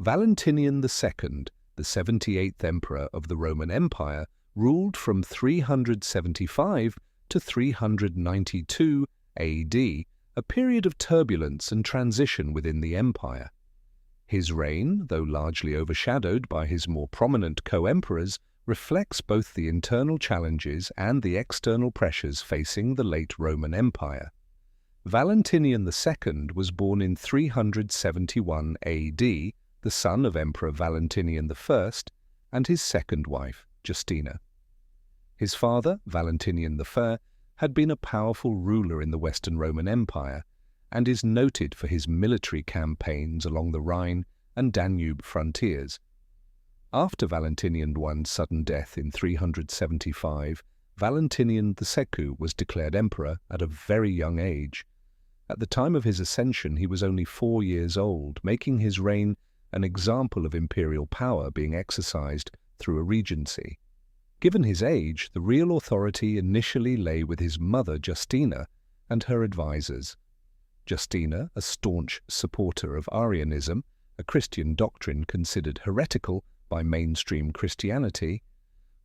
Valentinian II, the 78th emperor of the Roman Empire, ruled from 375 to 392 AD, a period of turbulence and transition within the empire. His reign, though largely overshadowed by his more prominent co-emperors, reflects both the internal challenges and the external pressures facing the late Roman Empire. Valentinian II was born in 371 AD, the son of Emperor Valentinian I and his second wife, Justina. His father, Valentinian I, had been a powerful ruler in the Western Roman Empire and is noted for his military campaigns along the Rhine and Danube frontiers. After Valentinian I's sudden death in 375, Valentinian II was declared emperor at a very young age. At the time of his ascension, he was only 4 years old, making his reign an example of imperial power being exercised through a regency. Given his age, the real authority initially lay with his mother Justina and her advisors. Justina, a staunch supporter of Arianism, a Christian doctrine considered heretical by mainstream Christianity,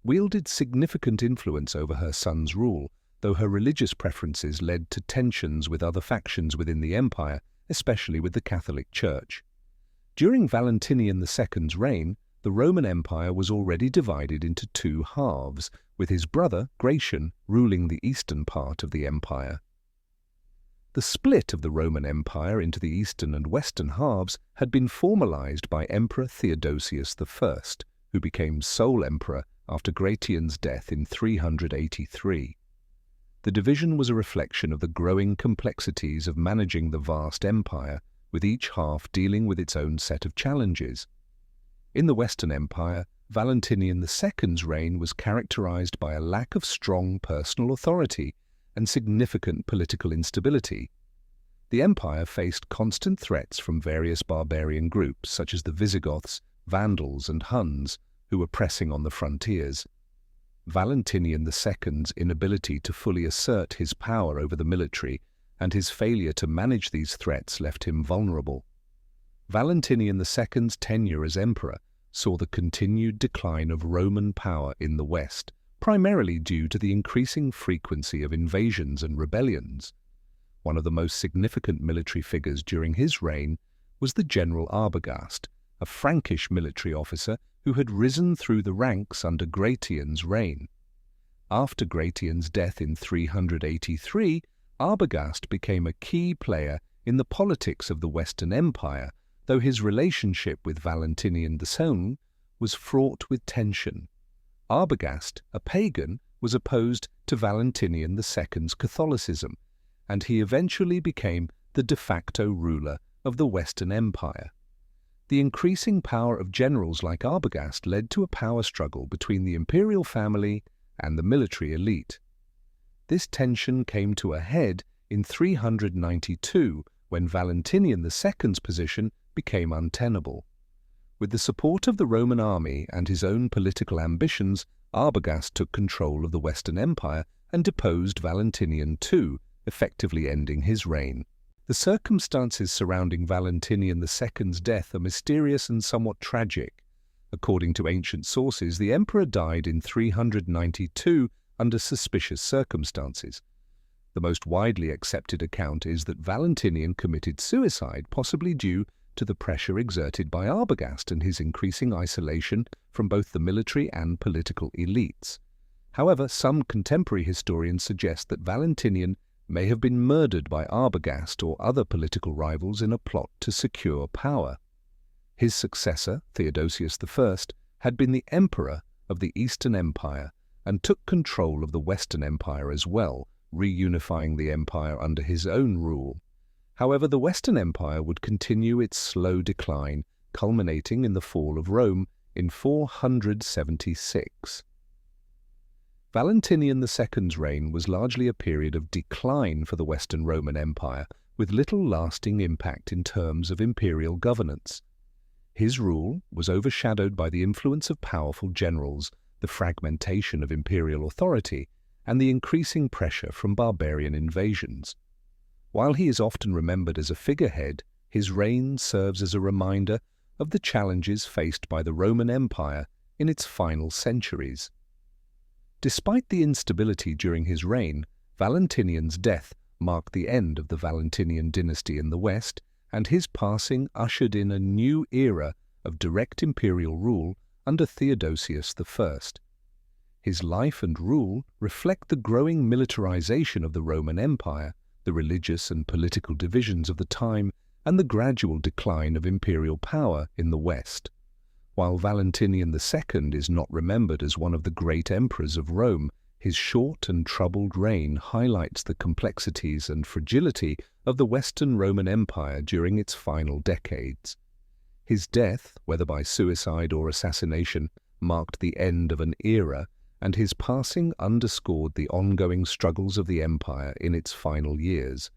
wielded significant influence over her son's rule, though her religious preferences led to tensions with other factions within the empire, especially with the Catholic Church. During Valentinian II's reign, the Roman Empire was already divided into 2 halves, with his brother Gratian ruling the eastern part of the empire. The split of the Roman Empire into the eastern and western halves had been formalized by Emperor Theodosius I, who became sole emperor after Gratian's death in 383. The division was a reflection of the growing complexities of managing the vast empire, with each half dealing with its own set of challenges. In the Western Empire, Valentinian II's reign was characterized by a lack of strong personal authority and significant political instability. The empire faced constant threats from various barbarian groups such as the Visigoths, Vandals and Huns, who were pressing on the frontiers. Valentinian II's inability to fully assert his power over the military and his failure to manage these threats left him vulnerable. Valentinian II's tenure as emperor saw the continued decline of Roman power in the West, primarily due to the increasing frequency of invasions and rebellions. One of the most significant military figures during his reign was the General Arbogast, a Frankish military officer who had risen through the ranks under Gratian's reign. After Gratian's death in 383, Arbogast became a key player in the politics of the Western Empire, though his relationship with Valentinian II was fraught with tension. Arbogast, a pagan, was opposed to Valentinian II's Catholicism, and he eventually became the de facto ruler of the Western Empire. The increasing power of generals like Arbogast led to a power struggle between the imperial family and the military elite. This tension came to a head in 392 when Valentinian II's position became untenable. With the support of the Roman army and his own political ambitions, Arbogast took control of the Western Empire and deposed Valentinian II, effectively ending his reign. The circumstances surrounding Valentinian II's death are mysterious and somewhat tragic. According to ancient sources, the emperor died in 392 under suspicious circumstances. The most widely accepted account is that Valentinian committed suicide, possibly due to the pressure exerted by Arbogast and his increasing isolation from both the military and political elites. However, some contemporary historians suggest that Valentinian may have been murdered by Arbogast or other political rivals in a plot to secure power. His successor, Theodosius I, had been the emperor of the Eastern Empire and took control of the Western Empire as well, reunifying the empire under his own rule. However, the Western Empire would continue its slow decline, culminating in the fall of Rome in 476. Valentinian II's reign was largely a period of decline for the Western Roman Empire, with little lasting impact in terms of imperial governance. His rule was overshadowed by the influence of powerful generals, the fragmentation of imperial authority, and the increasing pressure from barbarian invasions. While he is often remembered as a figurehead, his reign serves as a reminder of the challenges faced by the Roman Empire in its final centuries. Despite the instability during his reign, Valentinian's death marked the end of the Valentinian dynasty in the West, and his passing ushered in a new era of direct imperial rule under Theodosius I. His life and rule reflect the growing militarization of the Roman Empire, the religious and political divisions of the time, and the gradual decline of imperial power in the West. While Valentinian II is not remembered as one of the great emperors of Rome, his short and troubled reign highlights the complexities and fragility of the Western Roman Empire during its final decades. His death, whether by suicide or assassination, marked the end of an era, and his passing underscored the ongoing struggles of the empire in its final years.